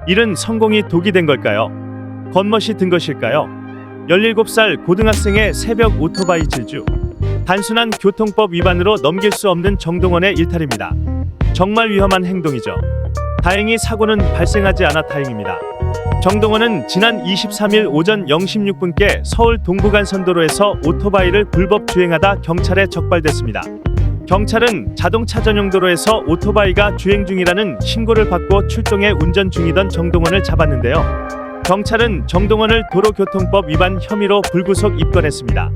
일은 성공이 독이 된 걸까요? 겉멋이 든 것일까요? 17살 고등학생의 새벽 오토바이 질주. 단순한 교통법 위반으로 넘길 수 없는 정동원의 일탈입니다. 정말 위험한 행동이죠. 다행히 사고는 발생하지 않아 다행입니다. 정동원은 지난 23일 오전 0시 16분께 서울 동부간선도로에서 오토바이를 불법 주행하다 경찰에 적발됐습니다. 경찰은 자동차 전용 도로에서 오토바이가 주행 중이라는 신고를 받고 출동해 운전 중이던 정동원을 잡았는데요. 경찰은 정동원을 도로교통법 위반 혐의로 불구속 입건했습니다.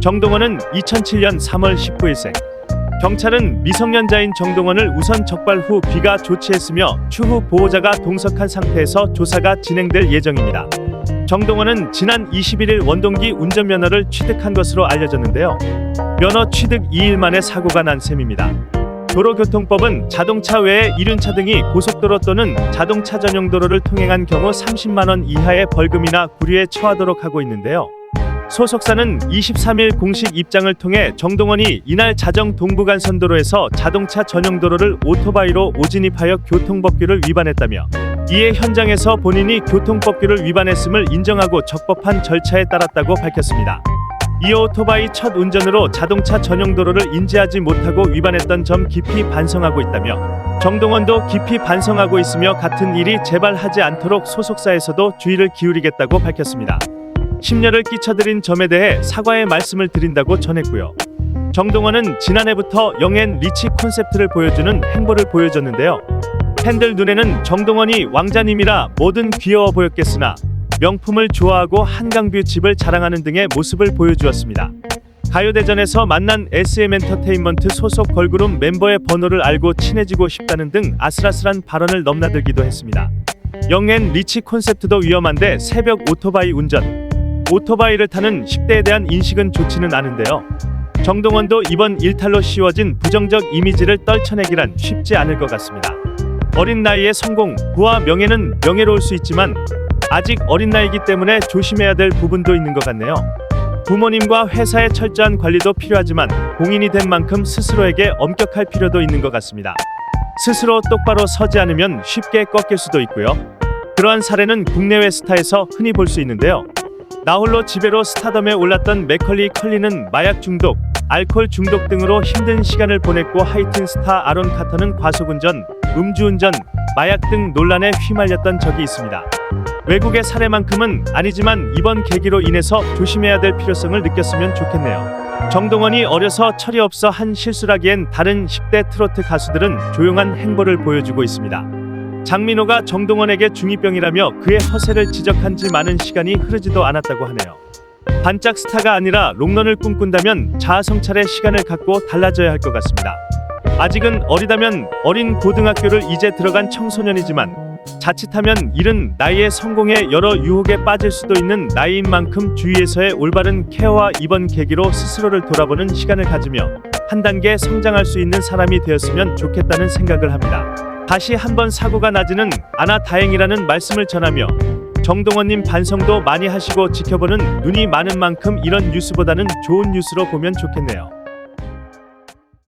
정동원은 2007년 3월 19일생. 경찰은 미성년자인 정동원을 우선 적발 후 귀가 조치했으며 추후 보호자가 동석한 상태에서 조사가 진행될 예정입니다. 정동원은 지난 21일 원동기 운전면허를 취득한 것으로 알려졌는데요. 면허 취득 2일 만에 사고가 난 셈입니다. 도로교통법은 자동차 외에 이륜차 등이 고속도로 또는 자동차 전용 도로를 통행한 경우 30만 원 이하의 벌금이나 구류에 처하도록 하고 있는데요. 소속사는 23일 공식 입장을 통해 정동원이 이날 자정 동부간선도로에서 자동차 전용 도로를 오토바이로 오진입하여 교통법규를 위반했다며 이에 현장에서 본인이 교통법규를 위반했음을 인정하고 적법한 절차에 따랐다고 밝혔습니다. 이 오토바이 첫 운전으로 자동차 전용 도로를 인지하지 못하고 위반했던 점 깊이 반성하고 있다며 정동원도 깊이 반성하고 있으며 같은 일이 재발하지 않도록 소속사에서도 주의를 기울이겠다고 밝혔습니다. 심려를 끼쳐드린 점에 대해 사과의 말씀을 드린다고 전했고요. 정동원은 지난해부터 영앤 리치 콘셉트를 보여주는 행보를 보여줬는데요. 팬들 눈에는 정동원이 왕자님이라 뭐든 귀여워 보였겠으나 명품을 좋아하고 한강뷰 집을 자랑하는 등의 모습을 보여주었습니다. 가요대전에서 만난 SM엔터테인먼트 소속 걸그룹 멤버의 번호를 알고 친해지고 싶다는 등 아슬아슬한 발언을 넘나들기도 했습니다. 영앤 리치 콘셉트도 위험한데 새벽 오토바이 운전. 오토바이를 타는 10대에 대한 인식은 좋지는 않은데요. 정동원도 이번 일탈로 씌워진 부정적 이미지를 떨쳐내기란 쉽지 않을 것 같습니다. 어린 나이에 성공, 부와 명예는 명예로울 수 있지만 아직 어린 나이이기 때문에 조심해야 될 부분도 있는 것 같네요. 부모님과 회사의 철저한 관리도 필요하지만 공인이 된 만큼 스스로에게 엄격할 필요도 있는 것 같습니다. 스스로 똑바로 서지 않으면 쉽게 꺾일 수도 있고요. 그러한 사례는 국내외 스타에서 흔히 볼 수 있는데요. 나홀로 지배로 스타덤에 올랐던 맥컬리 컬리는 마약 중독, 알코올 중독 등으로 힘든 시간을 보냈고 하이틴 스타 아론 카터는 과속운전, 음주운전, 마약 등 논란에 휘말렸던 적이 있습니다. 외국의 사례만큼은 아니지만 이번 계기로 인해서 조심해야 될 필요성을 느꼈으면 좋겠네요. 정동원이 어려서 철이 없어 한 실수라기엔 다른 10대 트로트 가수들은 조용한 행보를 보여주고 있습니다. 장민호가 정동원에게 중2병이라며 그의 허세를 지적한 지 많은 시간이 흐르지도 않았다고 하네요. 반짝 스타가 아니라 롱런을 꿈꾼다면 자아성찰의 시간을 갖고 달라져야 할 것 같습니다. 아직은 어리다면 어린 고등학교를 이제 들어간 청소년이지만 자칫하면 이른 나이에 성공의 여러 유혹에 빠질 수도 있는 나이인 만큼 주위에서의 올바른 케어와 이번 계기로 스스로를 돌아보는 시간을 가지며 한 단계 성장할 수 있는 사람이 되었으면 좋겠다는 생각을 합니다. 다시 한번 사고가 나지는 않아 다행이라는 말씀을 전하며 정동원님 반성도 많이 하시고 지켜보는 눈이 많은 만큼 이런 뉴스보다는 좋은 뉴스로 보면 좋겠네요.